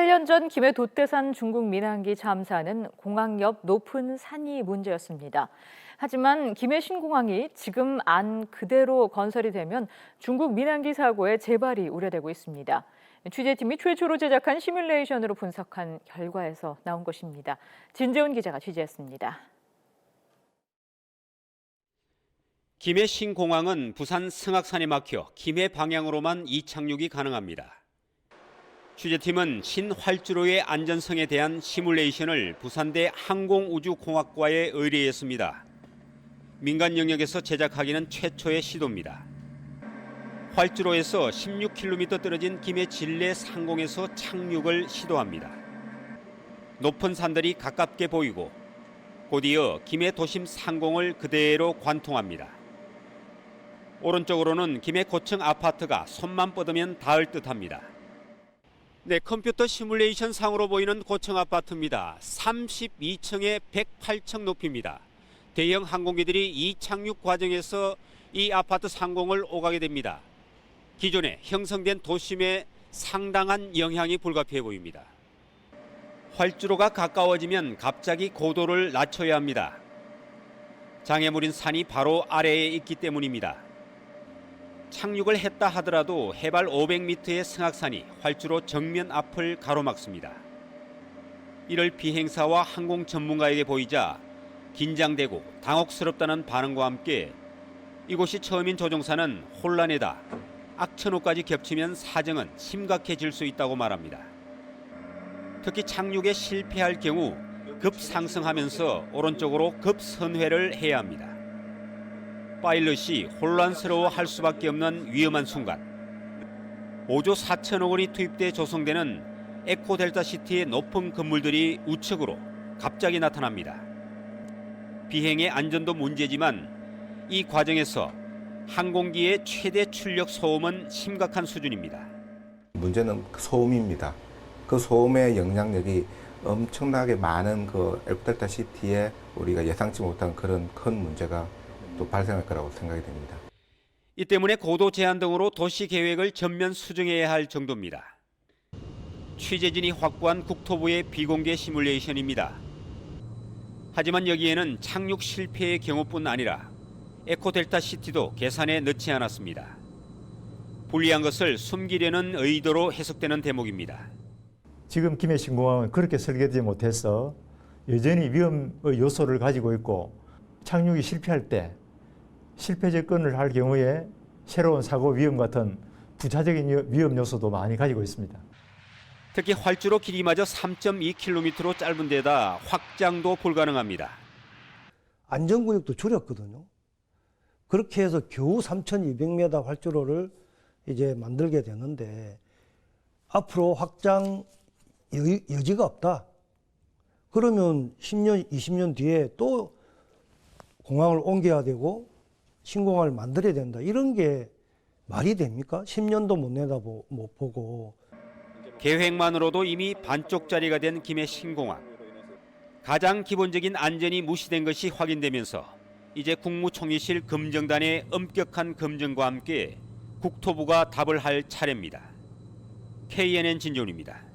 8년 전 김해 돛대산 중국 민항기 참사는 공항 옆 높은 산이 문제였습니다. 하지만 김해 신공항이 지금 안 그대로 건설이 되면 중국 민항기 사고의 재발이 우려되고 있습니다. 취재팀이 최초로 제작한 시뮬레이션으로 분석한 결과에서 나온 것입니다. 진재훈 기자가 취재했습니다. 김해 신공항은 부산 승악산에 막혀 김해 방향으로만 이착륙이 가능합니다. 취재팀은 신활주로의 안전성에 대한 시뮬레이션을 부산대 항공우주공학과에 의뢰했습니다. 민간 영역에서 제작하기는 최초의 시도입니다. 활주로에서 16km 떨어진 김해 진례 상공에서 착륙을 시도합니다. 높은 산들이 가깝게 보이고 곧이어 김해 도심 상공을 그대로 관통합니다. 오른쪽으로는 김해 고층 아파트가 손만 뻗으면 닿을 듯합니다. 네, 컴퓨터 시뮬레이션 상으로 보이는 고층 아파트입니다. 32층에 108층 높이입니다. 대형 항공기들이 이 착륙 과정에서 이 아파트 상공을 오가게 됩니다. 기존에 형성된 도심에 상당한 영향이 불가피해 보입니다. 활주로가 가까워지면 갑자기 고도를 낮춰야 합니다. 장애물인 산이 바로 아래에 있기 때문입니다. 착륙을 했다 하더라도 해발 500m의 승악산이 활주로 정면 앞을 가로막습니다. 이를 비행사와 항공 전문가에게 보이자 긴장되고 당혹스럽다는 반응과 함께 이곳이 처음인 조종사는 혼란에다 악천후까지 겹치면 사정은 심각해질 수 있다고 말합니다. 특히 착륙에 실패할 경우 급상승하면서 오른쪽으로 급선회를 해야 합니다. 파일럿이 혼란스러워할 수밖에 없는 위험한 순간 5조 4천억 원이 투입돼 조성되는 에코델타시티의 높은 건물들이 우측으로 갑자기 나타납니다. 비행의 안전도 문제지만 이 과정에서 항공기의 최대 출력 소음은 심각한 수준입니다. 문제는 소음입니다. 그 소음의 영향력이 엄청나게 많은 그 에코델타시티에 우리가 예상치 못한 그런 큰 문제가 또 발생할 거라고 생각이 됩니다. 이 때문에 고도 제한 등으로 도시 계획을 전면 수정해야 할 정도입니다. 취재진이 확보한 국토부의 비공개 시뮬레이션입니다. 하지만 여기에는 착륙 실패의 경우뿐 아니라 에코델타 시티도 계산에 넣지 않았습니다. 불리한 것을 숨기려는 의도로 해석되는 대목입니다. 지금 김해 신공항은 그렇게 설계되지 못해서 여전히 위험의 요소를 가지고 있고 착륙이 실패할 때 실패 접근을 할 경우에 새로운 사고 위험 같은 부차적인 위험 요소도 많이 가지고 있습니다. 특히 활주로 길이마저 3.2km로 짧은 데다 확장도 불가능합니다. 안전구역도 줄였거든요. 그렇게 해서 겨우 3,200m 활주로를 이제 만들게 되는데 앞으로 확장 여지가 없다. 그러면 10년, 20년 뒤에 또 공항을 옮겨야 되고 신공항을 만들어야 된다. 이런 게 말이 됩니까? 10년도 못 보고. 계획만으로도 이미 반쪽짜리가 된 김해 신공항. 가장 기본적인 안전이 무시된 것이 확인되면서 이제 국무총리실 검증단의 엄격한 검증과 함께 국토부가 답을 할 차례입니다. KNN 진종입니다.